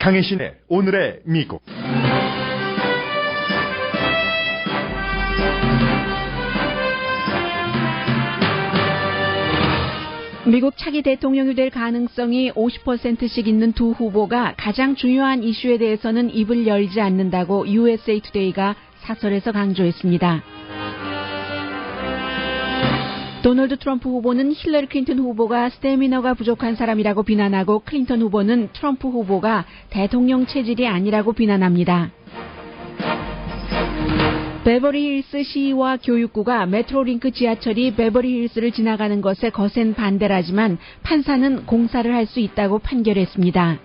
강혜신의 오늘의 미국. 미국 차기 대통령이 될 가능성이 50%씩 있는 두 후보가 가장 중요한 이슈에 대해서는 입을 열지 않는다고 USA Today가 사설에서 강조했습니다. 도널드 트럼프 후보는 힐러리 클린턴 후보가 스태미너가 부족한 사람이라고 비난하고, 클린턴 후보는 트럼프 후보가 대통령 체질이 아니라고 비난합니다. 베버리힐스 시와 교육부가 메트로링크 지하철이 베버리힐스를 지나가는 것에 거센 반대를 하지만 판사는 공사를 할 수 있다고 판결했습니다.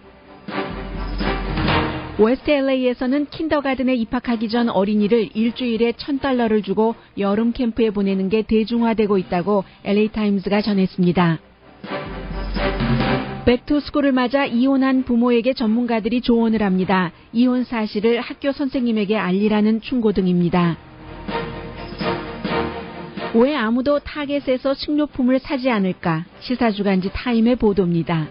웨스트 LA에서는 킨더가든에 입학하기 전 어린이를 일주일에 $1,000를 주고 여름 캠프에 보내는 게 대중화되고 있다고 LA타임스가 전했습니다. 백투스쿨을 맞아 이혼한 부모에게 전문가들이 조언을 합니다. 이혼 사실을 학교 선생님에게 알리라는 충고 등입니다. 왜 아무도 타겟에서 식료품을 사지 않을까? 시사주간지 타임의 보도입니다.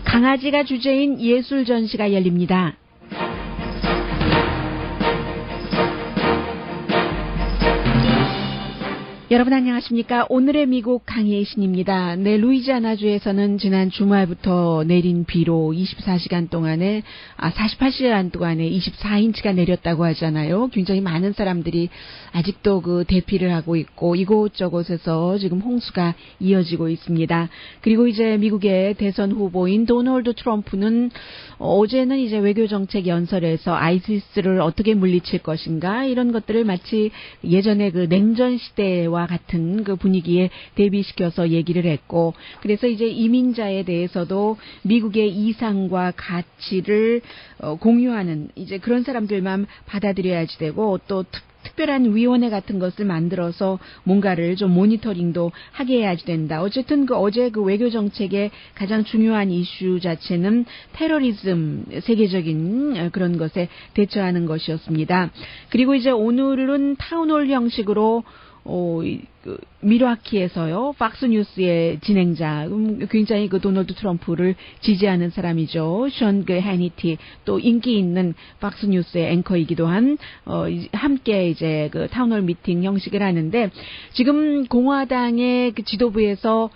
강아지가 주제인 예술 전시가 열립니다. 여러분 안녕하십니까? 오늘의 미국 강혜신입니다. 네, 루이지아나주에서는 지난 주말부터 내린 비로 48시간 동안에 24인치가 내렸다고 하잖아요. 굉장히 많은 사람들이 아직도 그 대피를 하고 있고 이곳저곳에서 지금 홍수가 이어지고 있습니다. 그리고 이제 미국의 대선 후보인 도널드 트럼프는 어제는 이제 외교정책 연설에서 아이시스를 어떻게 물리칠 것인가 이런 것들을 마치 예전에 그 냉전 시대와 같은 그 분위기에 대비시켜서 얘기를 했고, 그래서 이제 이민자에 대해서도 미국의 이상과 가치를 공유하는 이제 그런 사람들만 받아들여야지 되고, 또 특별한 위원회 같은 것을 만들어서 뭔가를 좀 모니터링도 하게 해야지 된다. 어쨌든 어제 그 외교 정책의 가장 중요한 이슈 자체는 테러리즘, 세계적인 그런 것에 대처하는 것이었습니다. 그리고 이제 오늘은 타운홀 형식으로 밀워키에서요, 팍스뉴스의 진행자, 굉장히 그 도널드 트럼프를 지지하는 사람이죠. 션 해니티, 또 인기 있는 팍스뉴스의 앵커이기도 한, 함께 이제 그 타운홀 미팅 형식을 하는데, 지금 공화당의 그 지도부에서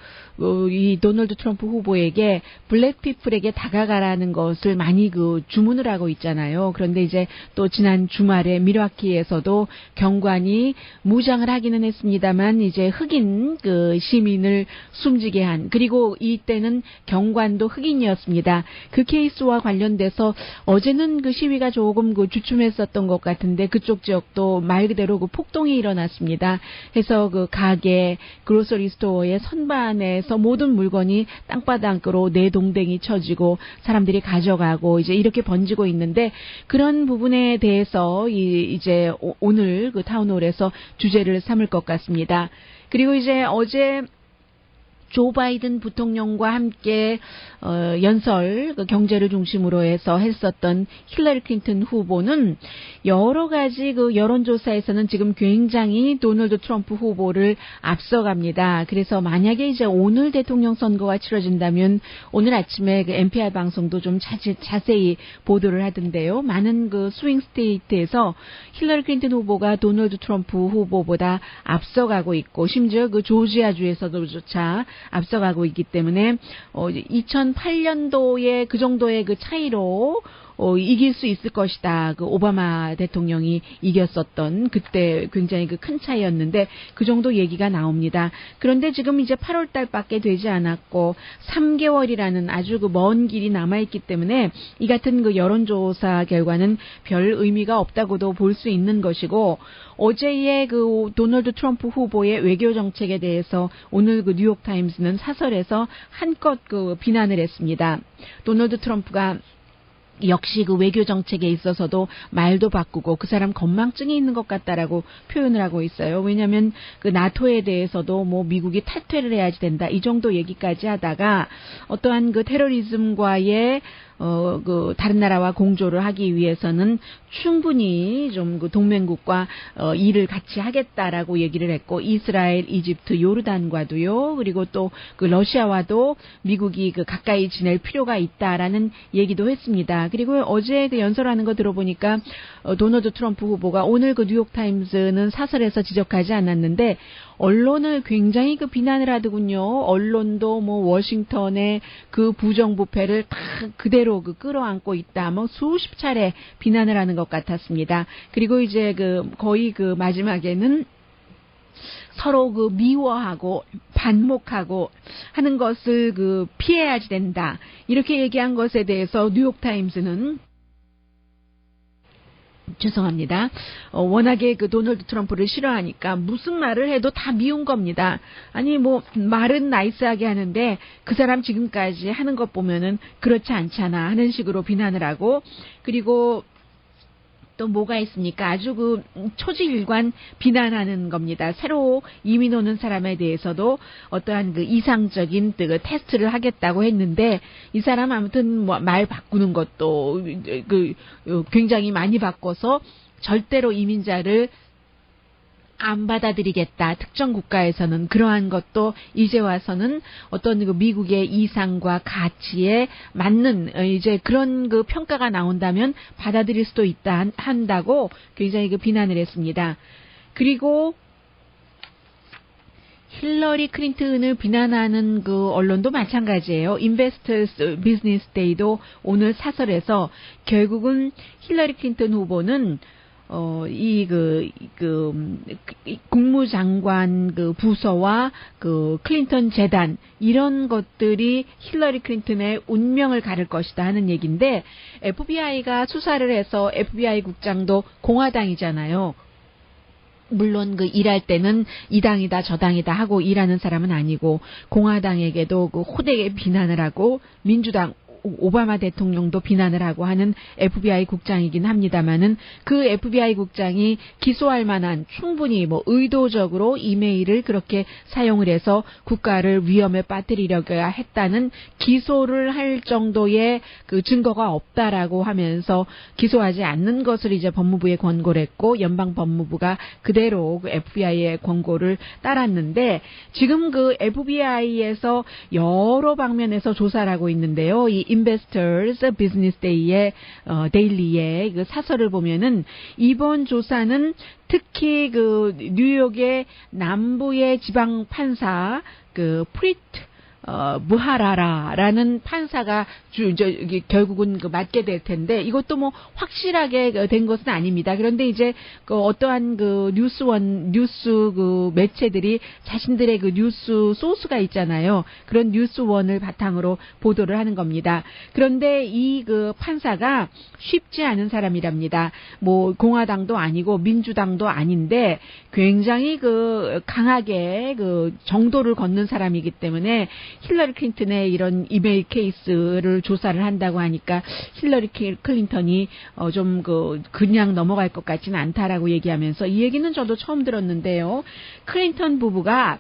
이 도널드 트럼프 후보에게 블랙피플에게 다가가라는 것을 많이 그 주문을 하고 있잖아요. 그런데 이제 또 지난 주말에 밀워키에서도 경관이 무장을 하기는 했습니다만 이제 흑인 그 시민을 숨지게 한, 그리고 이때는 경관도 흑인이었습니다. 그 케이스와 관련돼서 어제는 그 시위가 조금 그 주춤했었던 것 같은데 그쪽 지역도 말 그대로 그 폭동이 일어났습니다. 해서 그 가게, 그로서리 스토어의 선반에서 모든 물건이 땅바닥으로 내동댕이 쳐지고 사람들이 가져가고 이제 이렇게 번지고 있는데, 그런 부분에 대해서 이제 오늘 그 타운홀에서 주제를 삼을 것 같습니다. 그리고 이제 어제 조 바이든 부통령과 함께 연설, 그 경제를 중심으로 해서 했었던 힐러리 클린턴 후보는 여러 가지 그 여론조사에서는 지금 굉장히 도널드 트럼프 후보를 앞서갑니다. 그래서 만약에 이제 오늘 대통령 선거가 치러진다면 오늘 아침에 그 NPR 방송도 좀 자세히 보도를 하던데요. 많은 그 스윙 스테이트에서 힐러리 클린턴 후보가 도널드 트럼프 후보보다 앞서가고 있고, 심지어 그 조지아주에서도조차 앞서가고 있기 때문에 2008년도에 그 정도의 그 차이로 이길 수 있을 것이다. 그 오바마 대통령이 이겼었던 그때 굉장히 그 큰 차이였는데 그 정도 얘기가 나옵니다. 그런데 지금 이제 8월 달밖에 되지 않았고 3개월이라는 아주 그 먼 길이 남아있기 때문에 이 같은 그 여론조사 결과는 별 의미가 없다고도 볼 수 있는 것이고, 어제의 그 도널드 트럼프 후보의 외교 정책에 대해서 오늘 그 뉴욕타임스는 사설에서 한껏 그 비난을 했습니다. 도널드 트럼프가 역시 그 외교 정책에 있어서도 말도 바꾸고 그 사람 건망증이 있는 것 같다라고 표현을 하고 있어요. 왜냐하면 그 나토에 대해서도 뭐 미국이 탈퇴를 해야지 된다 이 정도 얘기까지 하다가 어떠한 그 테러리즘과의 그 다른 나라와 공조를 하기 위해서는 충분히 좀 그 동맹국과 일을 같이 하겠다라고 얘기를 했고 이스라엘, 이집트, 요르단과도요. 그리고 또 그 러시아와도 미국이 그 가까이 지낼 필요가 있다라는 얘기도 했습니다. 그리고 어제 그 연설하는 거 들어보니까 도널드 트럼프 후보가 오늘 그 뉴욕 타임스는 사설에서 지적하지 않았는데 언론을 굉장히 그 비난을 하더군요. 언론도 뭐 워싱턴의 그 부정부패를 다 그대로 그 끌어안고 있다. 뭐 수십 차례 비난을 하는 것 같았습니다. 그리고 이제 그 거의 그 마지막에는 서로 그 미워하고 반목하고 하는 것을 그 피해야지 된다. 이렇게 얘기한 것에 대해서 뉴욕 타임스는 죄송합니다. 워낙에 그 도널드 트럼프를 싫어하니까 무슨 말을 해도 다 미운 겁니다. 아니 뭐 말은 나이스하게 하는데 그 사람 지금까지 하는 것 보면은 그렇지 않잖아 하는 식으로 비난을 하고 그리고 또 뭐가 있습니까? 아주 그 초지일관 비난하는 겁니다. 새로 이민 오는 사람에 대해서도 어떠한 그 이상적인 그 테스트를 하겠다고 했는데 이 사람 아무튼 뭐 말 바꾸는 것도 그 굉장히 많이 바꿔서 절대로 이민자를 안 받아들이겠다. 특정 국가에서는 그러한 것도 이제 와서는 어떤 그 미국의 이상과 가치에 맞는 이제 그런 그 평가가 나온다면 받아들일 수도 있다 한다고 굉장히 그 비난을 했습니다. 그리고 힐러리 클린턴을 비난하는 그 언론도 마찬가지예요. 인베스터스 비즈니스 데이도 오늘 사설에서 결국은 힐러리 클린턴 후보는 국무장관 그 부서와 그 클린턴 재단 이런 것들이 힐러리 클린턴의 운명을 가를 것이다 하는 얘기인데 FBI가 수사를 해서 FBI 국장도 공화당이잖아요. 물론 그 일할 때는 이 당이다 저 당이다 하고 일하는 사람은 아니고 공화당에게도 그 호되게 비난을 하고 민주당 오바마 대통령도 비난을 하고 하는 FBI 국장이긴 합니다만은 그 FBI 국장이 기소할 만한 충분히 뭐 의도적으로 이메일을 그렇게 사용을 해서 국가를 위험에 빠뜨리려고 했다는 기소를 할 정도의 그 증거가 없다라고 하면서 기소하지 않는 것을 이제 법무부에 권고를 했고 연방 법무부가 그대로 그 FBI의 권고를 따랐는데 지금 그 FBI에서 여러 방면에서 조사를 하고 있는데요. 이 Investors Business Day의 데일리의 그 사설을 보면은 이번 조사는 특히 그 뉴욕의 남부의 지방 판사 그 프리트 무하라라라는 판사가 결국은 그 맡게 될 텐데 이것도 뭐 확실하게 된 것은 아닙니다. 그런데 이제 그 어떠한 그 뉴스 그 매체들이 자신들의 그 뉴스 소스가 있잖아요. 그런 뉴스원을 바탕으로 보도를 하는 겁니다. 그런데 이 그 판사가 쉽지 않은 사람이랍니다. 뭐 공화당도 아니고 민주당도 아닌데 굉장히 그 강하게 그 정도를 걷는 사람이기 때문에 힐러리 클린턴의 이런 이메일 케이스를 조사를 한다고 하니까 힐러리 클린턴이 좀 그냥 넘어갈 것 같지는 않다라고 얘기하면서 이 얘기는 저도 처음 들었는데요. 클린턴 부부가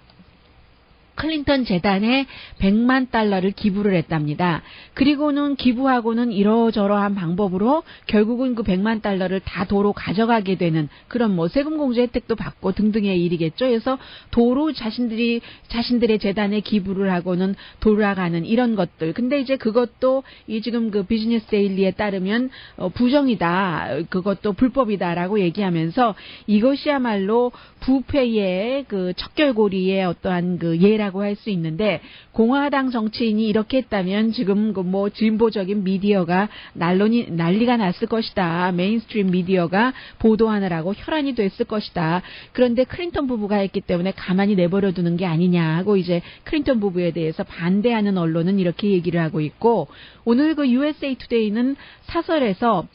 클린턴 재단에 100만 달러를 기부를 했답니다. 그리고는 기부하고는 이러저러한 방법으로 결국은 그 100만 달러를 다 도로 가져가게 되는 그런 뭐 세금 공제 혜택도 받고 등등의 일이겠죠. 그래서 도로 자신들의 재단에 기부를 하고는 돌아가는 이런 것들. 근데 이제 그것도 이 지금 그 비즈니스 데일리에 따르면 부정이다. 그것도 불법이다라고 얘기하면서 이것이야말로 부패의 그 척결고리의 어떠한 그 예라고 할 수 있는데 공화당 정치인이 이렇게 했다면 지금 그 뭐 진보적인 미디어가 난리가 났을 것이다. 메인스트림 미디어가 보도하느라고 혈안이 됐을 것이다. 그런데 클린턴 부부가 했기 때문에 가만히 내버려 두는 게 아니냐 하고 이제 클린턴 부부에 대해서 반대하는 언론은 이렇게 얘기를 하고 있고 오늘 그 USA 투데이는 사설에서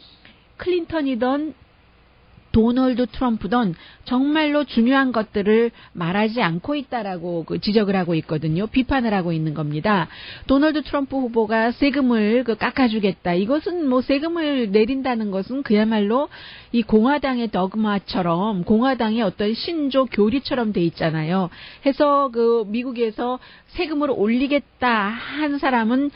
클린턴이던 도널드 트럼프는 정말로 중요한 것들을 말하지 않고 있다라고 지적을 하고 있거든요. 비판을 하고 있는 겁니다. 도널드 트럼프 후보가 세금을 깎아주겠다. 이것은 뭐 세금을 내린다는 것은 그야말로 이 공화당의 덕마처럼 공화당의 어떤 신조 교리처럼 돼 있잖아요. 해서 미국에서 세금을 올리겠다 한 사람은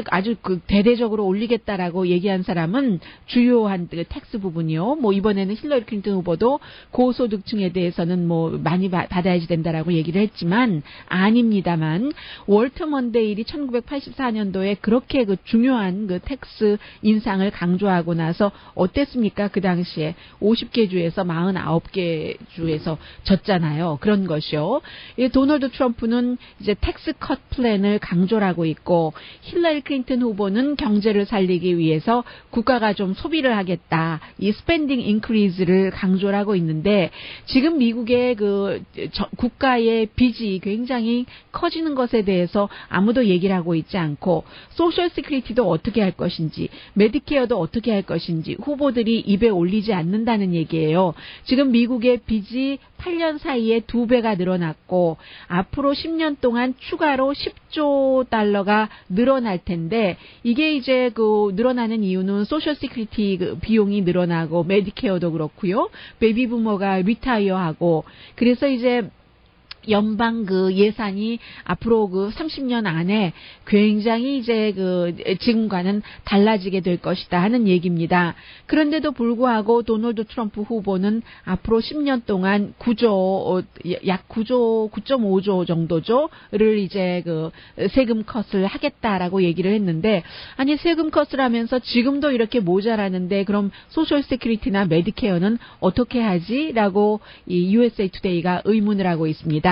아주 대대적으로 올리겠다라고 얘기한 사람은 주요한 텍스 부분이요. 뭐 이번에는 힐러리 클린턴 후보도 고소득층에 대해서는 뭐 많이 받아야지 된다라고 얘기를 했지만 아닙니다만 월터 먼데일이 1984년도에 그렇게 중요한 텍스 인상을 강조하고 나서 어땠습니까? 그 당시에 50개 주에서 49개 주에서 졌잖아요. 그런 것이요. 도널드 트럼프는 이제 텍스 컷 플랜을 강조를 하고 있고 힐러리 클린턴 후보는 경제를 살리기 위해서 국가가 좀 소비를 하겠다. 이 스펜딩 인크리즈를 강조를 하고 있는데 지금 미국의 국가의 빚이 굉장히 커지는 것에 대해서 아무도 얘기를 하고 있지 않고 소셜 시큐리티도 어떻게 할 것인지 메디케어도 어떻게 할 것인지 후보들이 입에 올리지 않는다는 얘기예요. 지금 미국의 빚이 8년 사이에 2배가 늘어났고 앞으로 10년 동안 추가로 10조 달러가 늘어날 텐데 이게 이제 늘어나는 이유는 소셜 시큐리티 비용이 늘어나고 메디케어도 그렇고요. 베이비 부머가 리타이어하고 그래서 이제 연방 예산이 앞으로 30년 안에 굉장히 이제 지금과는 달라지게 될 것이다 하는 얘기입니다. 그런데도 불구하고 도널드 트럼프 후보는 앞으로 10년 동안 약 9.5조 정도를 이제 세금 컷을 하겠다라고 얘기를 했는데 아니 세금 컷을 하면서 지금도 이렇게 모자라는데 그럼 소셜 세큐리티나 메디케어는 어떻게 하지?라고 이 USA 투데이가 의문을 하고 있습니다.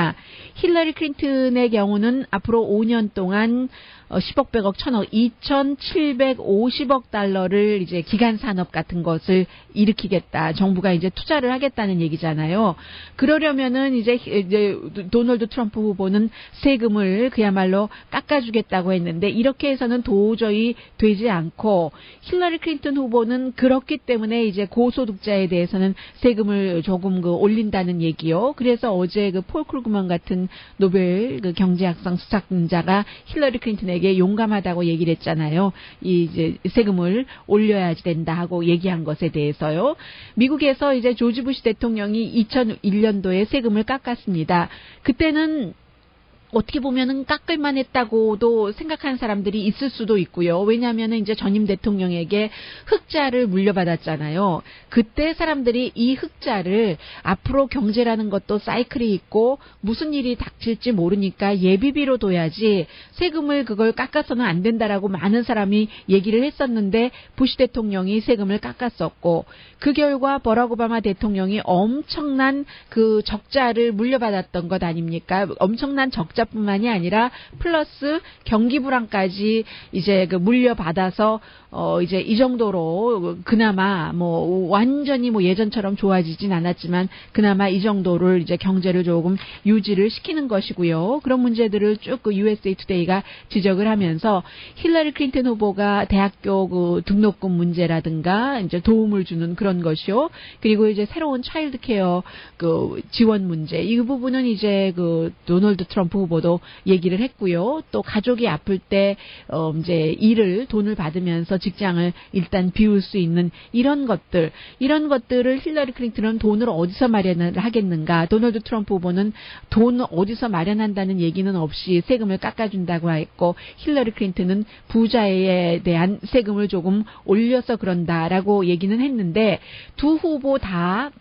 힐러리 클린턴의 경우는 앞으로 5년 동안 10억, 100억, 1000억, 2,750억 달러를 이제 기간 산업 같은 것을 일으키겠다. 정부가 이제 투자를 하겠다는 얘기잖아요. 그러려면은 이제 도널드 트럼프 후보는 세금을 그야말로 깎아주겠다고 했는데 이렇게 해서는 도저히 되지 않고 힐러리 클린턴 후보는 그렇기 때문에 이제 고소득자에 대해서는 세금을 조금 올린다는 얘기요. 그래서 어제 폴 크루그먼 같은 노벨 경제학상 수상자가 힐러리 클린턴에게 용감하다고 얘기를 했잖아요. 이제 세금을 올려야지 된다 하고 얘기한 것에 대해서요. 미국에서 이제 조지 부시 대통령이 2001년도에 세금을 깎았습니다. 그때는 어떻게 보면은 깎을만 했다고도 생각하는 사람들이 있을 수도 있고요. 왜냐하면은 이제 전임 대통령에게 흑자를 물려받았잖아요. 그때 사람들이 이 흑자를 앞으로 경제라는 것도 사이클이 있고 무슨 일이 닥칠지 모르니까 예비비로 둬야지 세금을 그걸 깎아서는 안 된다라고 많은 사람이 얘기를 했었는데 부시 대통령이 세금을 깎았었고 그 결과 버락 오바마 대통령이 엄청난 적자를 물려받았던 것 아닙니까? 엄청난 적자뿐만이 아니라 플러스 경기 불황까지 이제 물려받아서 이제 이 정도로 그나마 완전히 예전처럼 좋아지진 않았지만 그나마 이 정도를 이제 경제를 조금 유지를 시키는 것이고요. 그런 문제들을 쭉 USA 투데이가 지적을 하면서 힐러리 클린턴 후보가 대학교 등록금 문제라든가 이제 도움을 주는 그런 것이요. 그리고 이제 새로운 차일드 케어 지원 문제 이 부분은 이제 도널드 트럼프 후보도 얘기를 했고요. 또 가족이 아플 때 이제 돈을 받으면서 직장을 일단 비울 수 있는 이런 것들을 힐러리 클린턴은 돈을 어디서 마련을 하겠는가? 도널드 트럼프 후보는 돈을 어디서 마련한다는 얘기는 없이 세금을 깎아준다고 했고 힐러리 클린턴은 부자에 대한 세금을 조금 올려서 그런다라고 얘기는 했는데 두 후보 다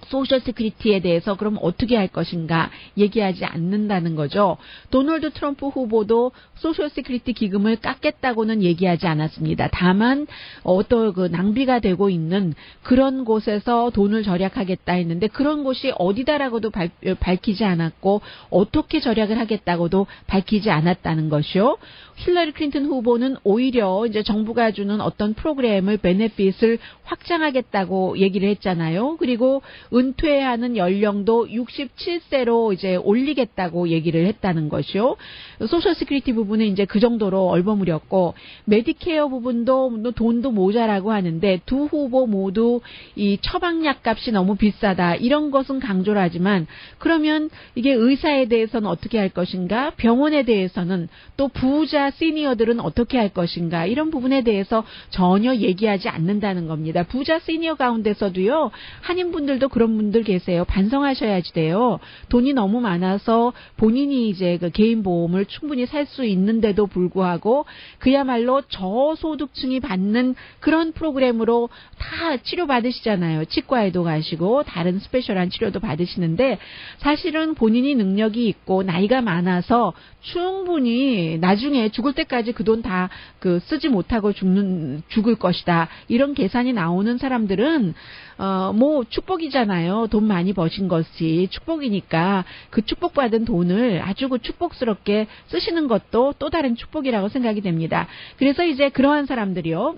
소셜 세큐리티에 대해서 그럼 어떻게 할 것인가 얘기하지 않는다는 거죠. 도널드 트럼프 후보도 소셜 세큐리티 기금을 깎겠다고는 얘기하지 않았습니다. 다만 어떤 낭비가 되고 있는 그런 곳에서 돈을 절약하겠다 했는데 그런 곳이 어디다라고도 밝히지 않았고 어떻게 절약을 하겠다고도 밝히지 않았다는 것이요. 힐러리 클린턴 후보는 오히려 이제 정부가 주는 어떤 프로그램을 베네핏을 확장하겠다고 얘기를 했잖아요. 그리고 은퇴하는 연령도 67세로 이제 올리겠다고 얘기를 했다는 것이요. 소셜 시큐리티 부분은 이제 그 정도로 얼버무렸고, 메디케어 부분도 돈도 모자라고 하는데, 두 후보 모두 이 처방약 값이 너무 비싸다, 이런 것은 강조를 하지만, 그러면 이게 의사에 대해서는 어떻게 할 것인가, 병원에 대해서는, 또 부자 시니어들은 어떻게 할 것인가, 이런 부분에 대해서 전혀 얘기하지 않는다는 겁니다. 부자 시니어 가운데서도요, 한인분들도 그런 분들 계세요. 반성하셔야지 돼요. 돈이 너무 많아서 본인이 이제 그 개인 보험을 충분히 살 수 있는데도 불구하고 그야말로 저소득층이 받는 그런 프로그램으로 다 치료받으시잖아요. 치과에도 가시고 다른 스페셜한 치료도 받으시는데, 사실은 본인이 능력이 있고 나이가 많아서 충분히 나중에 죽을 때까지 그 돈 다 쓰지 못하고 죽을 것이다, 이런 계산이 나오는 사람들은 뭐 축복이잖아요. 돈 많이 버신 것이 축복이니까 그 축복받은 돈을 아주 축복스럽게 쓰시는 것도 또 다른 축복이라고 생각이 됩니다. 그래서 이제 그러한 사람들이요,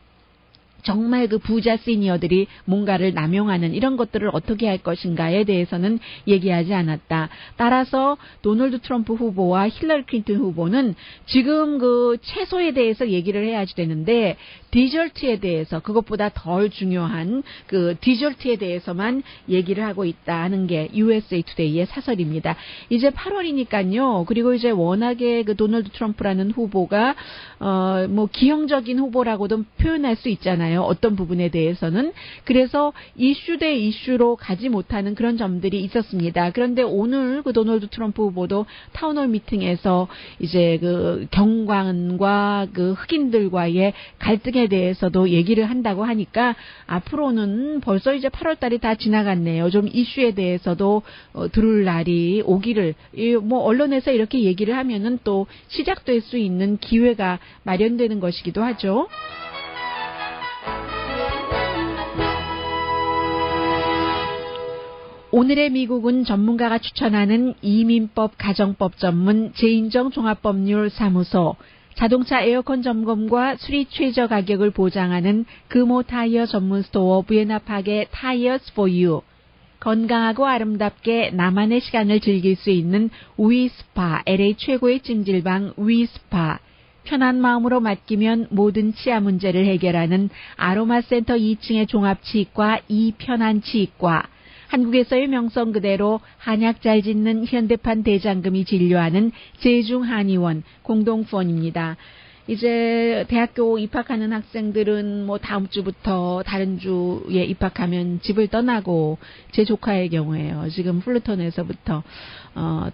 정말 그 부자 시니어들이 뭔가를 남용하는 이런 것들을 어떻게 할 것인가에 대해서는 얘기하지 않았다. 따라서 도널드 트럼프 후보와 힐러리 클린턴 후보는 지금 그 채소에 대해서 얘기를 해야지 되는데, 디저트에 대해서, 그것보다 덜 중요한 그 디저트에 대해서만 얘기를 하고 있다 하는 게 USA Today의 사설입니다. 이제 8월이니까요. 그리고 이제 워낙에 그 도널드 트럼프라는 후보가 뭐 기형적인 후보라고도 표현할 수 있잖아요. 어떤 부분에 대해서는. 그래서 이슈 대 이슈로 가지 못하는 그런 점들이 있었습니다. 그런데 오늘 그 도널드 트럼프 후보도 타운홀 미팅에서 이제 그 경관과 그 흑인들과의 갈등에 대해서도 얘기를 한다고 하니까, 앞으로는 벌써 이제 8월 달이 다 지나갔네요. 좀 이슈에 대해서도 들을 날이 오기를, 뭐 언론에서 이렇게 얘기를 하면은 또 시작될 수 있는 기회가 마련되는 것이기도 하죠. 오늘의 미국은 전문가가 추천하는 이민법 가정법 전문 제인정 종합법률사무소, 자동차 에어컨 점검과 수리 최저 가격을 보장하는 금호 타이어 전문 스토어 부에나팍의 Tires for You, 건강하고 아름답게 나만의 시간을 즐길 수 있는 위스파, LA 최고의 찜질방 위스파, 편한 마음으로 맡기면 모든 치아 문제를 해결하는 아로마센터 2층의 종합치과 이편한치과, 한국에서의 명성 그대로 한약 잘 짓는 현대판 대장금이 진료하는 제중한의원 공동후원입니다. 이제 대학교 입학하는 학생들은 뭐 다음 주부터 다른 주에 입학하면 집을 떠나고, 제 조카의 경우에요. 지금 플루톤에서부터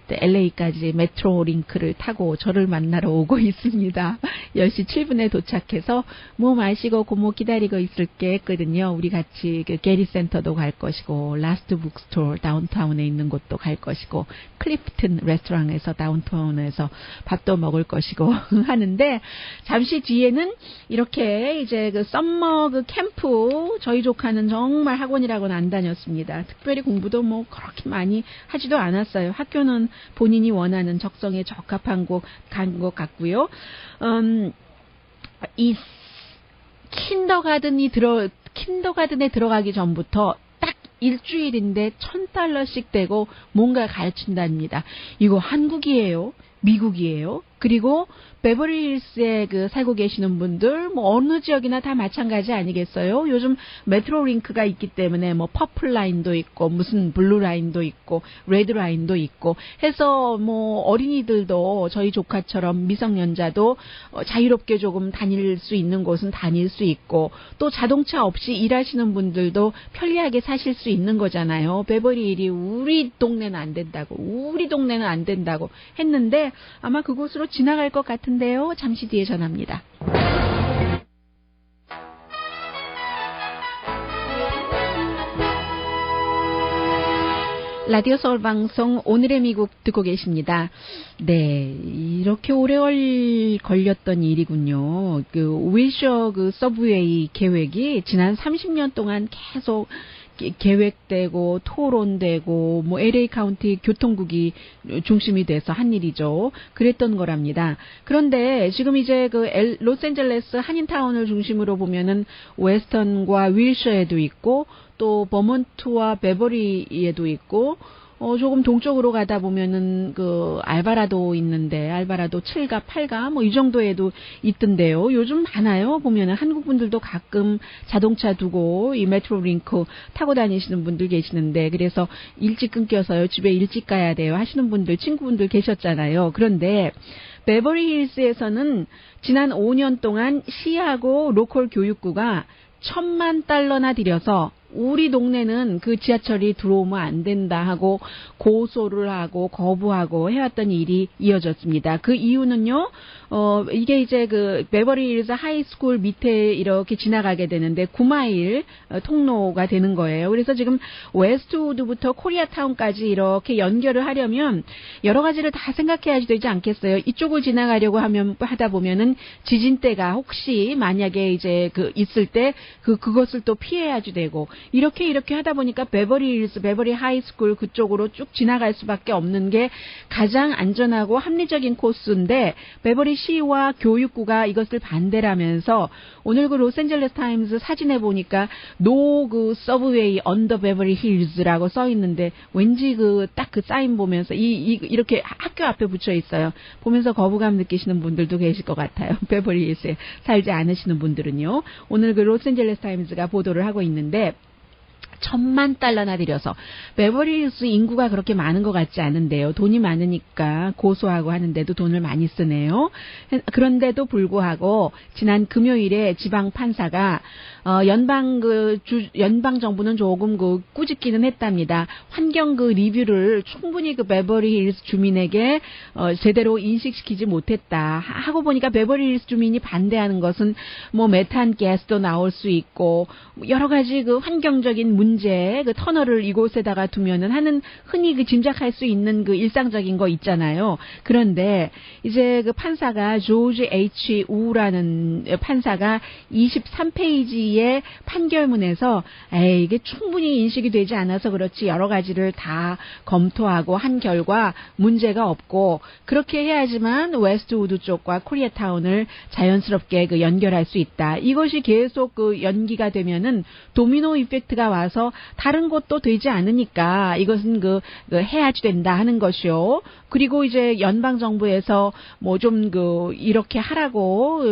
LA까지 메트로 링크를 타고 저를 만나러 오고 있습니다. 10시 7분에 도착해서 뭐 마시고 고모 기다리고 있을게 했거든요. 우리 같이 그 게리 센터도 갈 것이고, 라스트 북스토어 다운타운에 있는 곳도 갈 것이고, 클리프튼 레스토랑에서 다운타운에서 밥도 먹을 것이고 하는데, 잠시 뒤에는 이렇게 이제 그 썸머 그 캠프, 저희 조카는 정말 학원이라고는 안 다녔습니다. 특별히 공부도 뭐 그렇게 많이 하지도 않았어요. 학교는 본인이 원하는 적성에 적합한 곳 간 것 같고요. 이 킨더가든에 들어가기 전부터 딱 일주일인데 $1,000씩 되고 뭔가 가르친답니다. 이거 한국이에요? 미국이에요? 그리고 베버리힐스에 그 살고 계시는 분들, 뭐 어느 지역이나 다 마찬가지 아니겠어요? 요즘 메트로 링크가 있기 때문에 뭐 퍼플 라인도 있고, 무슨 블루 라인도 있고, 레드 라인도 있고 해서 뭐 어린이들도 저희 조카처럼 미성년자도 자유롭게 조금 다닐 수 있는 곳은 다닐 수 있고, 또 자동차 없이 일하시는 분들도 편리하게 사실 수 있는 거잖아요. 베버리힐이 우리 동네는 안 된다고 했는데 아마 그곳으로 지나갈 것 같은데요. 잠시 뒤에 전합니다. 라디오 서울 방송 오늘의 미국 듣고 계십니다. 네, 이렇게 오래 걸렸던 일이군요. 그 윌셔 그 서브웨이 계획이 지난 30년 동안 계속 계획되고 토론되고 뭐 LA 카운티 교통국이 중심이 돼서 한 일이죠. 그랬던 거랍니다. 그런데 지금 이제 그 로스앤젤레스 한인타운을 중심으로 보면은 웨스턴과 윌셔에도 있고 또 버몬트와 베버리에도 있고 조금 동쪽으로 가다 보면은 그 알바라도 있는데 알바라도 7가 8가 뭐 이 정도에도 있던데요. 요즘 많아요. 보면은 한국 분들도 가끔 자동차 두고 이 메트로 링크 타고 다니시는 분들 계시는데 그래서 일찍 끊겨서요. 집에 일찍 가야 돼요. 하시는 분들 친구분들 계셨잖아요. 그런데 베버리 힐스에서는 지난 5년 동안 시하고 로컬 교육부가 $10,000,000나 들여서 우리 동네는 그 지하철이 들어오면 안 된다 하고 고소를 하고 거부하고 해왔던 일이 이어졌습니다. 그 이유는요, 이게 이제 그 베버리힐스 하이스쿨 밑에 이렇게 지나가게 되는데 9마일 통로가 되는 거예요. 그래서 지금 웨스트우드부터 코리아타운까지 이렇게 연결을 하려면 여러 가지를 다 생각해야지 되지 않겠어요? 이쪽을 지나가려고 하다 보면은 지진대가 혹시 만약에 이제 그 있을 때 그것을 또 피해야지 되고 이렇게 하다 보니까 베버리 하이스쿨 그쪽으로 쭉 지나갈 수밖에 없는 게 가장 안전하고 합리적인 코스인데 베버리 시와 교육부가 이것을 반대라면서 오늘 그 로스앤젤레스 타임스 사진에 보니까 노 그 서브웨이 언더 베버리 힐즈라고 써 있는데 왠지 그 딱 그 사인 보면서 이렇게 학교 앞에 붙여 있어요. 보면서 거부감 느끼시는 분들도 계실 것 같아요. 베버리 힐스에 살지 않으시는 분들은요. 오늘 그 로스앤젤레스 타임스가 보도를 하고 있는데 $10,000,000나 들여서 베버리힐스 인구가 그렇게 많은 것 같지 않은데요. 돈이 많으니까 고소하고 하는데도 돈을 많이 쓰네요. 그런데도 불구하고 지난 금요일에 지방 판사가 연방 정부는 조금 그 꾸짖기는 했답니다. 환경 그 리뷰를 충분히 그 베버리힐스 주민에게 제대로 인식시키지 못했다. 하고 보니까 베버리힐스 주민이 반대하는 것은 뭐 메탄 가스도 나올 수 있고 여러 가지 그 환경적인 문제, 그 터널을 이곳에다가 두면은 하는 흔히 그 짐작할 수 있는 그 일상적인 거 있잖아요. 그런데 이제 그 판사가 조지 H. 우라는 판사가 23페이지의 판결문에서 이게 충분히 인식이 되지 않아서 그렇지 여러 가지를 다 검토하고 한 결과 문제가 없고 그렇게 해야지만 웨스트우드 쪽과 코리아타운을 자연스럽게 그 연결할 수 있다. 이것이 계속 그 연기가 되면은 도미노 이펙트가 와서 다른 곳도 되지 않으니까 이것은 그 해야지 된다 하는 것이요. 그리고 이제 연방 정부에서 뭐 좀 이렇게 하라고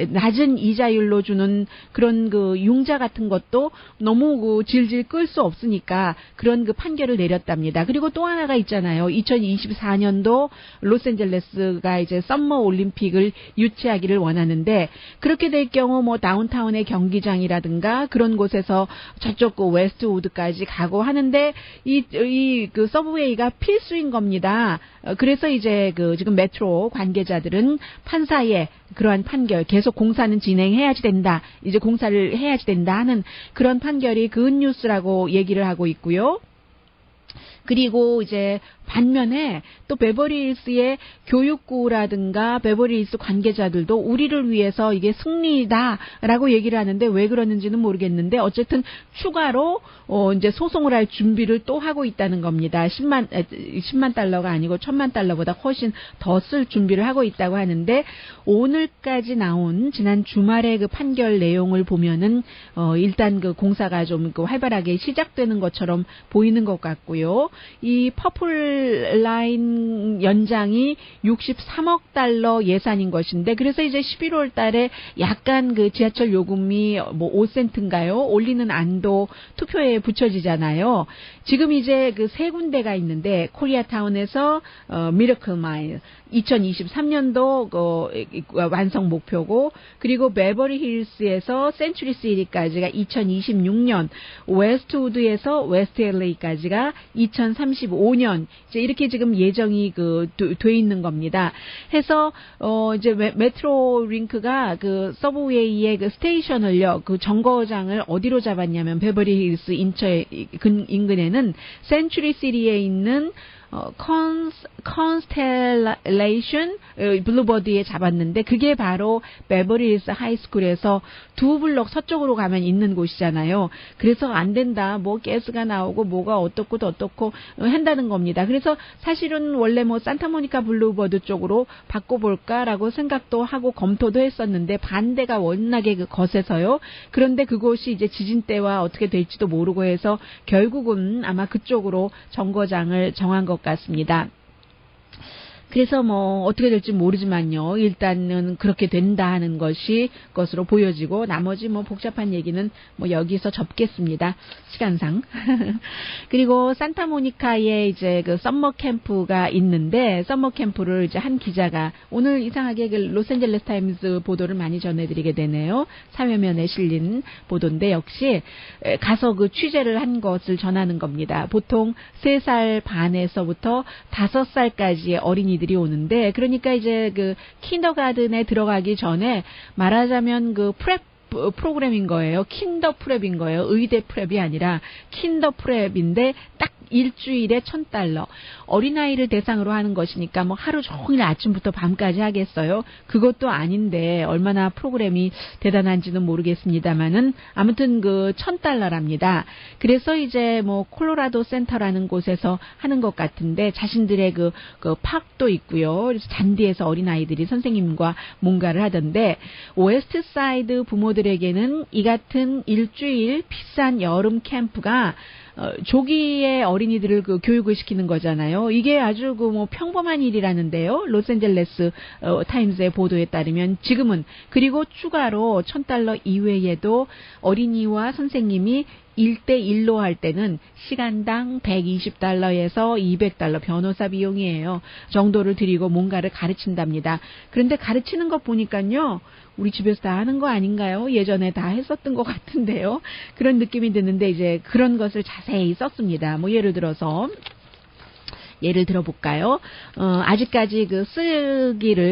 낮은 이자율로 주는 그런 융자 같은 것도 너무 질질 끌 수 없으니까 그런 판결을 내렸답니다. 그리고 또 하나가 있잖아요. 2024년도 로스앤젤레스가 이제 썸머 올림픽을 유치하기를 원하는데 그렇게 될 경우 뭐 다운타운의 경기장이라든가 그런 곳에서 저쪽 웨스트우드까지 가고 하는데 이 서브웨이가 필수인 겁니다. 그래서 이제 지금 메트로 관계자들은 판사의 그러한 판결, 계속 공사는 진행해야지 된다. 이제 공사를 해야지 된다 하는 그런 판결이 굿뉴스라고 얘기를 하고 있고요. 그리고 이제 반면에 또 베버리힐스의 교육부라든가 베버리힐스 관계자들도 우리를 위해서 이게 승리다라고 얘기를 하는데 왜 그러는지는 모르겠는데 어쨌든 추가로 이제 소송을 할 준비를 또 하고 있다는 겁니다. 10만 달러가 아니고 $10,000,000보다 훨씬 더 쓸 준비를 하고 있다고 하는데 오늘까지 나온 지난 주말의 그 판결 내용을 보면은 일단 그 공사가 좀 활발하게 시작되는 것처럼 보이는 것 같고요. 이 퍼플 라인 연장이 $63억 예산인 것인데 그래서 이제 11월 달에 약간 그 지하철 요금이 뭐 5센트인가요? 올리는 안도 투표에 붙여지잖아요. 지금 이제 그 세 군데가 있는데 코리아타운에서 미러클 마일 2023년도 완성 목표고 그리고 베버리힐스에서 센츄리 시티까지가 2026년 웨스트우드에서 웨스트 LA까지가 2035년 이제 이렇게 지금 예정이 돼 있는 겁니다. 해서 이제 메트로 링크가 그 서브웨이의 그 스테이션을요 그 정거장을 어디로 잡았냐면 베버리힐스 인근에는 센츄리 시티에 있는 컨스텔레이션 블루버드에 잡았는데 그게 바로 베버리힐스 하이스쿨에서 2블록 서쪽으로 가면 있는 곳이잖아요. 그래서 안 된다. 뭐 가스가 나오고 뭐가 어떻고 어떻고 한다는 겁니다. 그래서 사실은 원래 뭐 산타모니카 블루버드 쪽으로 바꿔볼까라고 생각도 하고 검토도 했었는데 반대가 워낙에 거세서요. 그런데 그곳이 이제 지진 때와 어떻게 될지도 모르고 해서 결국은 아마 그쪽으로 정거장을 정한 것 같습니다. 그래서 뭐 어떻게 될지 모르지만요. 일단은 그렇게 된다 하는 것으로 보여지고 나머지 뭐 복잡한 얘기는 뭐 여기서 접겠습니다. 시간상. 그리고 산타모니카에 이제 그 썸머 캠프가 있는데 썸머 캠프를 이제 한 기자가 오늘 이상하게 그 로스앤젤레스 타임스 보도를 많이 전해드리게 되네요. 사회면에 실린 보도인데 역시 가서 그 취재를 한 것을 전하는 겁니다. 보통 3살 반에서부터 5살까지의 어린이들이 오는데 그러니까 이제 그 킨더가든에 들어가기 전에 말하자면 그 프랩 프로그램인 거예요. 킨더 프랩인 거예요. 의대 프랩이 아니라 킨더 프랩인데 딱 일주일에 $1,000. 어린아이를 대상으로 하는 것이니까 뭐 하루 종일 아침부터 밤까지 하겠어요. 그것도 아닌데 얼마나 프로그램이 대단한지는 모르겠습니다만은 아무튼 그 $1,000랍니다. 그래서 이제 뭐 콜로라도 센터라는 곳에서 하는 것 같은데 자신들의 그 팍도 있고요. 그래서 잔디에서 어린아이들이 선생님과 뭔가를 하던데 웨스트 사이드 부모들에게는 이 같은 일주일 비싼 여름 캠프가 조기에 어린이들을 그 교육을 시키는 거잖아요. 이게 아주 그 뭐 평범한 일이라는데요. 로스앤젤레스 타임스의 보도에 따르면 지금은 그리고 추가로 $1,000 이외에도 어린이와 선생님이 1대1로 할 때는 시간당 $120에서 $200 변호사 비용이에요. 정도를 들이고 뭔가를 가르친답니다. 그런데 가르치는 것 보니까요. 우리 집에서 다 하는 거 아닌가요? 예전에 다 했었던 것 같은데요. 그런 느낌이 드는데 이제 그런 것을 자세히 썼습니다. 뭐 예를 들어볼까요? 아직까지 그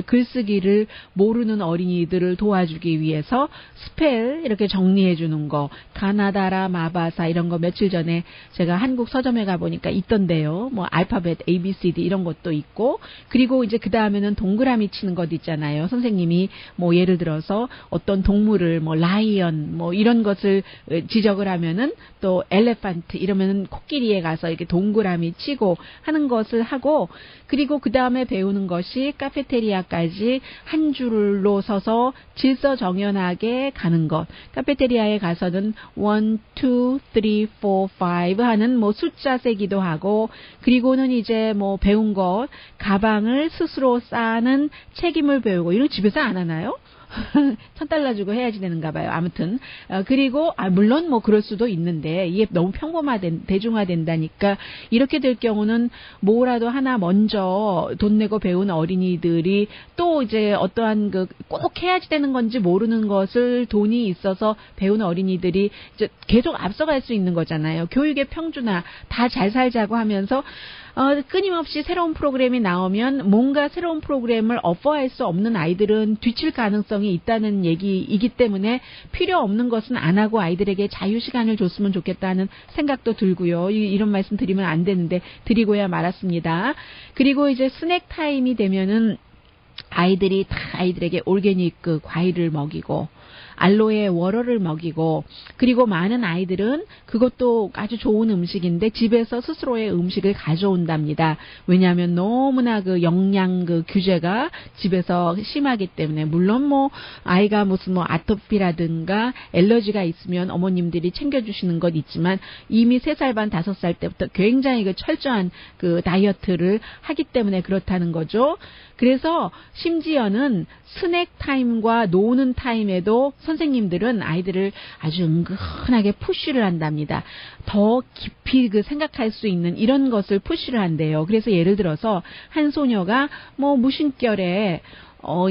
글쓰기를 모르는 어린이들을 도와주기 위해서 스펠 이렇게 정리해 주는 거, 가나다라, 마바사 이런 거 며칠 전에 제가 한국 서점에 가보니까 있던데요. 뭐 알파벳 ABCD 이런 것도 있고, 그리고 이제 그 다음에는 동그라미 치는 것 있잖아요. 선생님이 뭐 예를 들어서 어떤 동물을 뭐 라이언 뭐 이런 것을 지적을 하면은 또 엘레판트 이러면은 코끼리에 가서 이렇게 동그라미 치고 하는 것을 하고, 그리고 그 다음에 배우는 것이 카페테리아까지 한 줄로 서서 질서정연하게 가는 것. 카페테리아에 가서는 1, 2, 3, 4, 5 하는 뭐 숫자 세기도 하고, 그리고는 이제 뭐 배운 것, 가방을 스스로 싸는 책임을 배우고, 이런 거 집에서 안 하나요? $1,000 주고 해야지 되는가 봐요. 아무튼 그리고 물론 뭐 그럴 수도 있는데 이게 너무 대중화된다니까 이렇게 될 경우는 뭐라도 하나 먼저 돈 내고 배운 어린이들이 또 이제 어떠한 그 꼭 해야지 되는 건지 모르는 것을 돈이 있어서 배운 어린이들이 이제 계속 앞서갈 수 있는 거잖아요. 교육의 평준화 다 잘 살자고 하면서 끊임없이 새로운 프로그램이 나오면 뭔가 새로운 프로그램을 어퍼할 수 없는 아이들은 뒤칠 가능성이 있다는 얘기이기 때문에 필요 없는 것은 안 하고 아이들에게 자유시간을 줬으면 좋겠다는 생각도 들고요. 이런 말씀 드리면 안 되는데 드리고야 말았습니다. 그리고 이제 스낵 타임이 되면은 아이들이 다 아이들에게 올게닉 그 과일을 먹이고 알로에 워러를 먹이고, 그리고 많은 아이들은 그것도 아주 좋은 음식인데 집에서 스스로의 음식을 가져온답니다. 왜냐하면 너무나 그 영양 그 규제가 집에서 심하기 때문에. 물론 뭐 아이가 무슨 뭐 아토피라든가 엘러지가 있으면 어머님들이 챙겨주시는 것 있지만 이미 3살 반 5살 때부터 굉장히 그 철저한 그 다이어트를 하기 때문에 그렇다는 거죠. 그래서 심지어는 스낵 타임과 노는 타임에도 선생님들은 아이들을 아주 은근하게 푸쉬를 한답니다. 더 깊이 그 생각할 수 있는 이런 것을 푸쉬를 한대요. 그래서 예를 들어서 한 소녀가 뭐 무심결에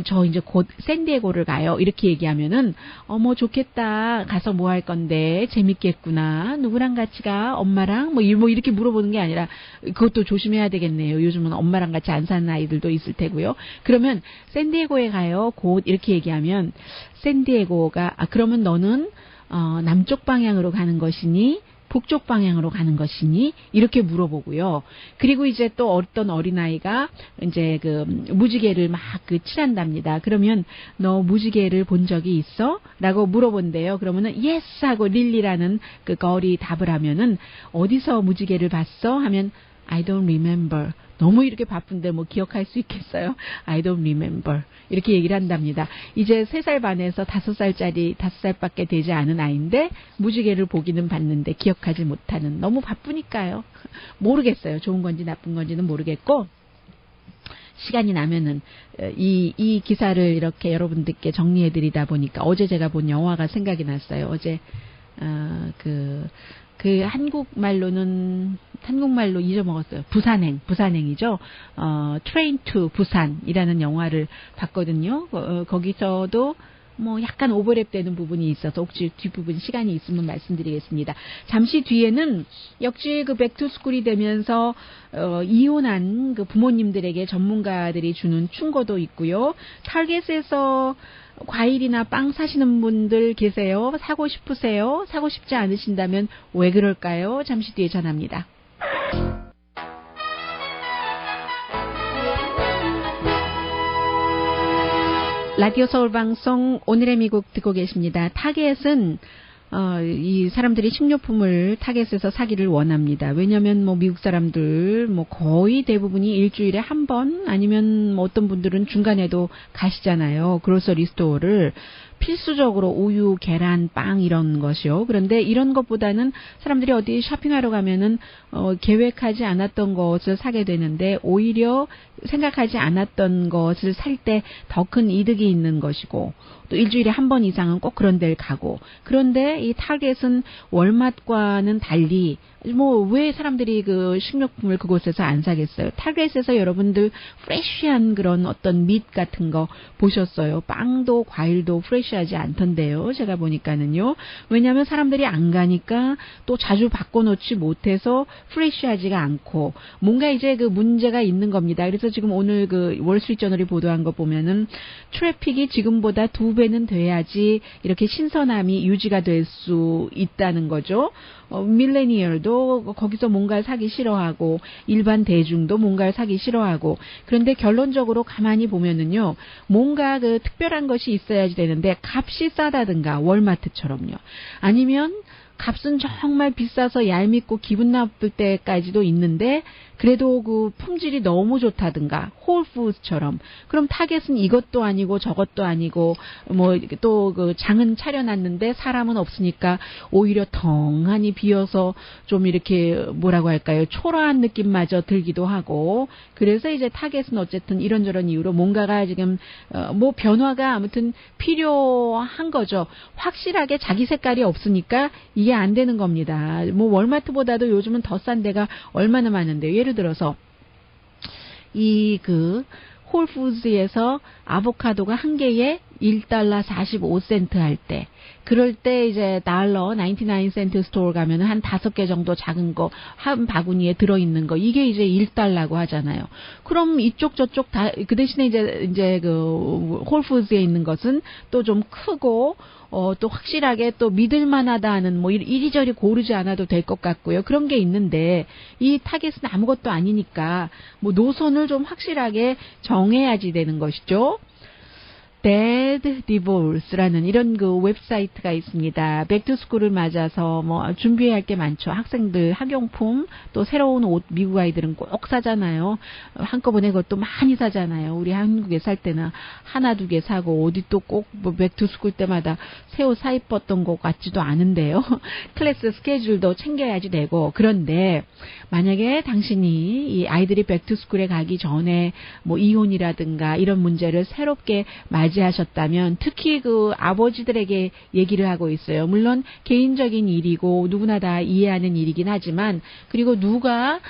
저 이제 곧 샌디에고를 가요. 이렇게 얘기하면은, 뭐 좋겠다. 가서 뭐 할 건데, 재밌겠구나. 누구랑 같이 가? 엄마랑? 뭐 이렇게 물어보는 게 아니라, 그것도 조심해야 되겠네요. 요즘은 엄마랑 같이 안 사는 아이들도 있을 테고요. 그러면, 샌디에고에 가요. 곧 이렇게 얘기하면, 샌디에고가, 그러면 너는, 남쪽 방향으로 가는 것이니, 북쪽 방향으로 가는 것이니? 이렇게 물어보고요. 그리고 이제 또 어떤 어린아이가 이제 그 무지개를 막 그 칠한답니다. 그러면 너 무지개를 본 적이 있어? 라고 물어본대요. 그러면은 yes 하고 릴리라는 그 걸이 답을 하면은 어디서 무지개를 봤어? 하면 I don't remember. 너무 이렇게 바쁜데 뭐 기억할 수 있겠어요? I don't remember. 이렇게 얘기를 한답니다. 이제 3살 반에서 5살짜리, 5살밖에 되지 않은 아이인데 무지개를 보기는 봤는데 기억하지 못하는, 너무 바쁘니까요. 모르겠어요. 좋은 건지 나쁜 건지는 모르겠고, 시간이 나면은 이 기사를 이렇게 여러분들께 정리해드리다 보니까 어제 제가 본 영화가 생각이 났어요. 어제 한국말로 잊어먹었어요. 부산행이죠. Train to 부산이라는 영화를 봤거든요. 거기서도 뭐 약간 오버랩되는 부분이 있어서 혹시 뒷부분 시간이 있으면 말씀드리겠습니다. 잠시 뒤에는 역시 그 백투스쿨이 되면서 이혼한 그 부모님들에게 전문가들이 주는 충고도 있고요. 타겟에서 과일이나 빵 사시는 분들 계세요? 사고 싶으세요? 사고 싶지 않으신다면 왜 그럴까요? 잠시 뒤에 전합니다. 라디오 서울 방송 오늘의 미국 듣고 계십니다. 타겟은 이 사람들이 식료품을 타겟에서 사기를 원합니다. 왜냐하면 뭐 미국 사람들 뭐 거의 대부분이 일주일에 한 번 아니면 뭐 어떤 분들은 중간에도 가시잖아요. 그로서리 스토어를. 필수적으로 우유, 계란, 빵 이런 것이요. 그런데 이런 것보다는 사람들이 어디 쇼핑하러 가면은 계획하지 않았던 것을 사게 되는데 오히려 생각하지 않았던 것을 살 때 더 큰 이득이 있는 것이고, 또 일주일에 한 번 이상은 꼭 그런 데를 가고. 그런데 이 타겟은 월마트과는 달리 뭐 왜 사람들이 그 식료품을 그곳에서 안 사겠어요? 타겟에서 여러분들 프레쉬한 그런 어떤 밋 같은 거 보셨어요? 빵도 과일도 프레쉬하지 않던데요. 제가 보니까는요. 왜냐하면 사람들이 안 가니까 또 자주 바꿔놓지 못해서 프레쉬하지가 않고 뭔가 이제 그 문제가 있는 겁니다. 그래서 지금 오늘 그 월스트리트저널이 보도한 거 보면은 트래픽이 지금보다 2배는 돼야지 이렇게 신선함이 유지가 될 수 있다는 거죠. 밀레니얼도 거기서 뭔가를 사기 싫어하고 일반 대중도 뭔가를 사기 싫어하고. 그런데 결론적으로 가만히 보면은요, 뭔가 그 특별한 것이 있어야지 되는데 값이 싸다든가 월마트처럼요. 아니면 값은 정말 비싸서 얄밉고 기분 나쁠 때까지도 있는데 그래도 그 품질이 너무 좋다든가 홀푸드처럼. 그럼 타겟은 이것도 아니고 저것도 아니고 뭐 또 그 장은 차려놨는데 사람은 없으니까 오히려 덩하니 비어서 좀 이렇게 뭐라고 할까요? 초라한 느낌마저 들기도 하고. 그래서 이제 타겟은 어쨌든 이런저런 이유로 뭔가가 지금 뭐 변화가 아무튼 필요한 거죠. 확실하게 자기 색깔이 없으니까 이게 안 되는 겁니다. 뭐 월마트보다도 요즘은 더 싼 데가 얼마나 많은데, 예를 들어서 이 그 홀푸드에서 아보카도가 한 개에 $1 45센트 할 때, 그럴 때 이제 달러 99센트 스토어 가면 한 5개 정도 작은 거 한 바구니에 들어있는 거, 이게 이제 $1고 하잖아요. 그럼 이쪽 저쪽 다 그 대신에 이제 그 홀푸드에 있는 것은 또 좀 크고 또 확실하게 또 믿을만하다 하는 뭐 이리저리 고르지 않아도 될 것 같고요. 그런 게 있는데 이 타겟은 아무것도 아니니까 뭐 노선을 좀 확실하게 정해야지 되는 것이죠. Dead Divorce라는 이런 그 웹사이트가 있습니다. 백투스쿨을 맞아서 뭐 준비해야 할 게 많죠. 학생들 학용품, 또 새로운 옷 미국 아이들은 꼭 사잖아요. 한꺼번에 그것도 많이 사잖아요. 우리 한국에 살 때는 하나 두 개 사고 어디 또 꼭 뭐 백투스쿨 때마다 새 옷 사 입었던 것 같지도 않은데요. 클래스 스케줄도 챙겨야지 되고. 그런데 만약에 당신이 이 아이들이 백투스쿨에 가기 전에 뭐 이혼이라든가 이런 문제를 새롭게 맞이하셨다면, 특히 그 아버지들에게 얘기를 하고 있어요. 물론 개인적인 일이고 누구나 다 이해하는 일이긴 하지만, 그리고 누가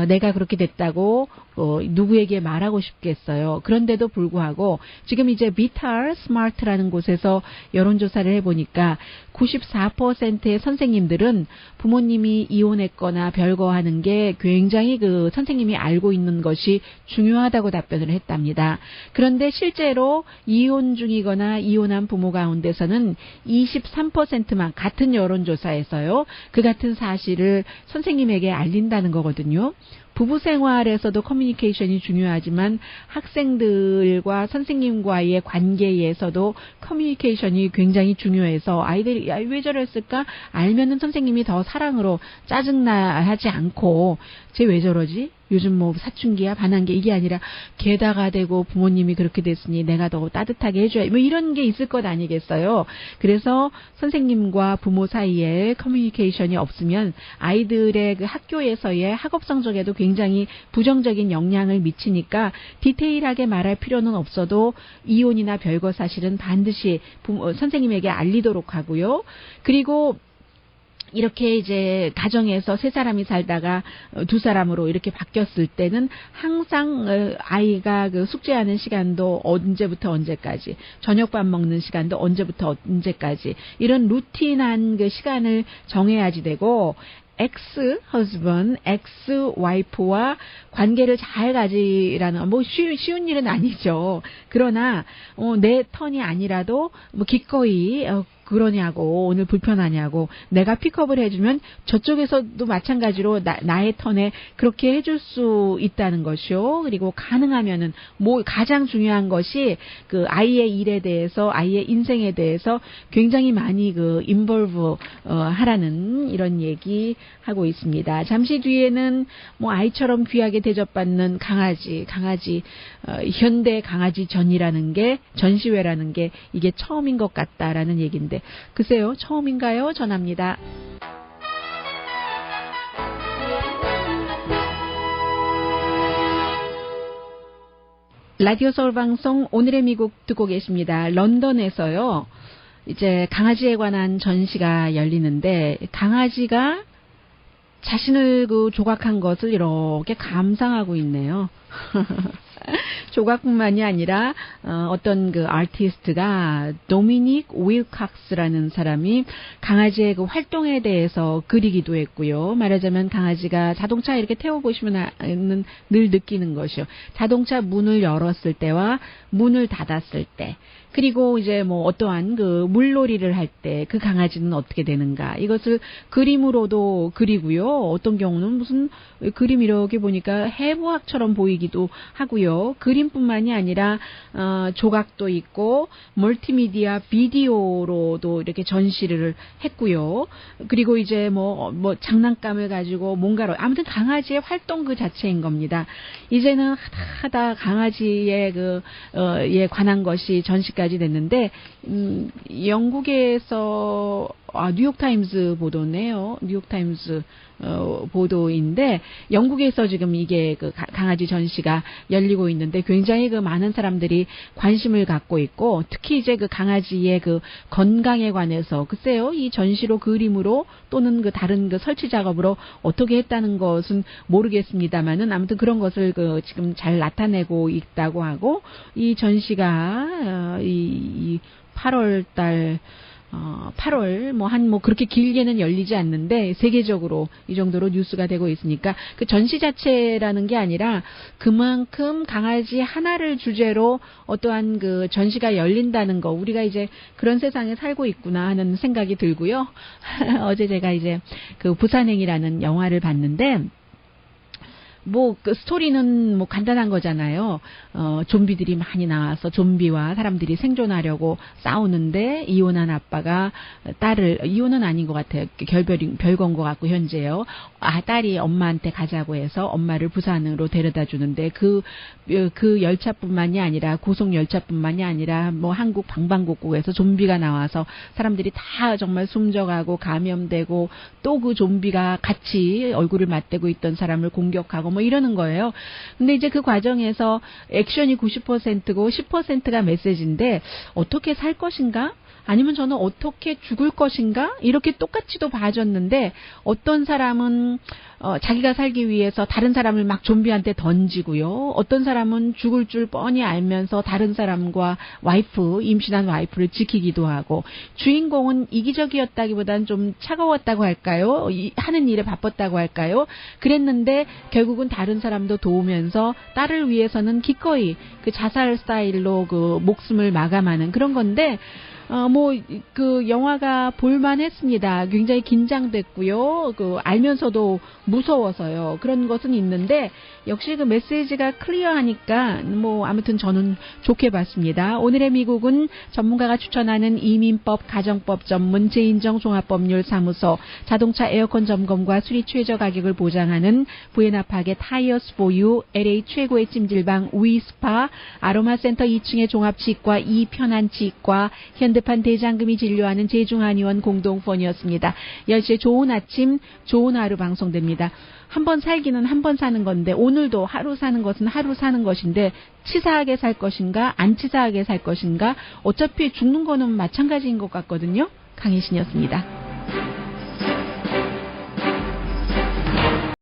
내가 그렇게 됐다고 누구에게 말하고 싶겠어요. 그런데도 불구하고 지금 이제 비탈 스마트라는 곳에서 여론조사를 해보니까 94%의 선생님들은 부모님이 이혼했거나 별거 하는 게 굉장히 그 선생님이 알고 있는 것이 중요하다고 답변을 했답니다. 그런데 실제로 이혼 중이거나 이혼한 부모 가운데서는 23%만 같은 여론조사에서요. 그 같은 사실을 선생님에게 알린다는 거거든요. 부부 생활에서도 커뮤니케이션이 중요하지만 학생들과 선생님과의 관계에서도 커뮤니케이션이 굉장히 중요해서 아이들이 야, 왜 저랬을까? 알면은 선생님이 더 사랑으로 짜증나 하지 않고 쟤 왜 저러지? 요즘 뭐 사춘기야 반항기 이게 아니라 게다가 되고 부모님이 그렇게 됐으니 내가 더 따뜻하게 해줘야 뭐 이런 게 있을 것 아니겠어요. 그래서 선생님과 부모 사이에 커뮤니케이션이 없으면 아이들의 그 학교에서의 학업 성적에도 굉장히 부정적인 영향을 미치니까 디테일하게 말할 필요는 없어도 이혼이나 별거 사실은 반드시 선생님에게 알리도록 하고요. 그리고 이렇게 이제 가정에서 세 사람이 살다가 두 사람으로 이렇게 바뀌었을 때는 항상 아이가 그 숙제하는 시간도 언제부터 언제까지, 저녁밥 먹는 시간도 언제부터 언제까지 이런 루틴한 그 시간을 정해야지 되고 ex-husband, ex-wife와 관계를 잘 가지라는 뭐 쉬운 일은 아니죠. 그러나 내 턴이 아니라도 뭐 기꺼이 그러냐고 오늘 불편하냐고 내가 픽업을 해주면 저쪽에서도 마찬가지로 나의 턴에 그렇게 해줄 수 있다는 것이요. 그리고 가능하면은 뭐 가장 중요한 것이 그 아이의 일에 대해서 아이의 인생에 대해서 굉장히 많이 그 인볼브 하라는 이런 얘기 하고 있습니다. 잠시 뒤에는 뭐 아이처럼 귀하게 대접받는 강아지 현대 강아지 전이라는 게 전시회라는 게 이게 처음인 것 같다라는 얘기인데 글쎄요 처음인가요? 전합니다. 라디오 서울 방송 오늘의 미국 듣고 계십니다. 런던에서요 이제 강아지에 관한 전시가 열리는데 강아지가 자신을 그 조각한 것을 이렇게 감상하고 있네요. 조각뿐만이 아니라 어떤 그 아티스트가 도미닉 윌칵스라는 사람이 강아지의 그 활동에 대해서 그리기도 했고요. 말하자면 강아지가 자동차 이렇게 태워보시면 늘 느끼는 것이요. 자동차 문을 열었을 때와 문을 닫았을 때 그리고 이제 뭐 어떠한 그 물놀이를 할 때 그 강아지는 어떻게 되는가 이것을 그림으로도 그리고요. 어떤 경우는 무슨 그림 이렇게 보니까 해부학처럼 보이기도 하고요. 그림뿐만이 아니라 조각도 있고 멀티미디어 비디오로도 이렇게 전시를 했고요. 그리고 이제 뭐 장난감을 가지고 뭔가로 아무튼 강아지의 활동 그 자체인 겁니다. 이제는 하다 강아지의 에 관한 것이 전시까지 됐는데 영국에서 뉴욕타임스 보도네요. 뉴욕타임스 보도인데 영국에서 지금 이게 그 강아지 전시가 열리고 있는데 굉장히 그 많은 사람들이 관심을 갖고 있고 특히 이제 그 강아지의 그 건강에 관해서 글쎄요 이 전시로 그림으로 또는 그 다른 그 설치 작업으로 어떻게 했다는 것은 모르겠습니다만은 아무튼 그런 것을 그 지금 잘 나타내고 있다고 하고 이 전시가 이 8월 달 8월 뭐 그렇게 길게는 열리지 않는데 세계적으로 이 정도로 뉴스가 되고 있으니까 그 전시 자체라는 게 아니라 그만큼 강아지 하나를 주제로 어떠한 그 전시가 열린다는 거 우리가 이제 그런 세상에 살고 있구나 하는 생각이 들고요. 어제 제가 이제 그 부산행이라는 영화를 봤는데 그 스토리는 간단한 거잖아요. 좀비들이 많이 나와서 좀비와 사람들이 생존하려고 싸우는데 이혼한 아빠가 이혼은 아닌 것 같아요. 별건 것 같고 현재요. 딸이 엄마한테 가자고 해서 엄마를 부산으로 데려다 주는데 그 열차뿐만이 아니라 고속 열차뿐만이 아니라 한국 방방곡곡에서 좀비가 나와서 사람들이 다 정말 숨져가고 감염되고 또 그 좀비가 같이 얼굴을 맞대고 있던 사람을 공격하고 뭐 이러는 거예요. 근데 이제 그 과정에서 액션이 90%고 10%가 메시지인데 어떻게 살 것인가? 아니면 저는 어떻게 죽을 것인가? 이렇게 똑같이도 봐줬는데 어떤 사람은 자기가 살기 위해서 다른 사람을 막 좀비한테 던지고요. 어떤 사람은 죽을 줄 뻔히 알면서 다른 사람과 임신한 와이프를 지키기도 하고, 주인공은 이기적이었다기보다는 좀 차가웠다고 할까요? 하는 일에 바빴다고 할까요? 그랬는데 결국은 다른 사람도 도우면서 딸을 위해서는 기꺼이 그 자살 스타일로 그 목숨을 마감하는 그런 건데, 그 영화가 볼만했습니다. 굉장히 긴장됐고요. 알면서도 무서워서요. 그런 것은 있는데, 역시 그 메시지가 클리어하니까, 아무튼 저는 좋게 봤습니다. 오늘의 미국은 전문가가 추천하는 이민법, 가정법 전문 재인정 종합법률 사무소, 자동차 에어컨 점검과 수리 최저 가격을 보장하는 부에나팍의 타이어스 포유, LA 최고의 찜질방 위스파, 아로마 센터 2층의 종합치과 이편한치과, 현대판 대장금이 진료하는 제중한의원 공동폰이었습니다. 10시에 좋은 아침, 좋은 하루 방송됩니다. 한 번 살기는 한 번 사는 건데, 오늘도 하루 사는 것은 하루 사는 것인데, 치사하게 살 것인가, 안 치사하게 살 것인가, 어차피 죽는 거는 마찬가지인 것 같거든요. 강혜신이었습니다.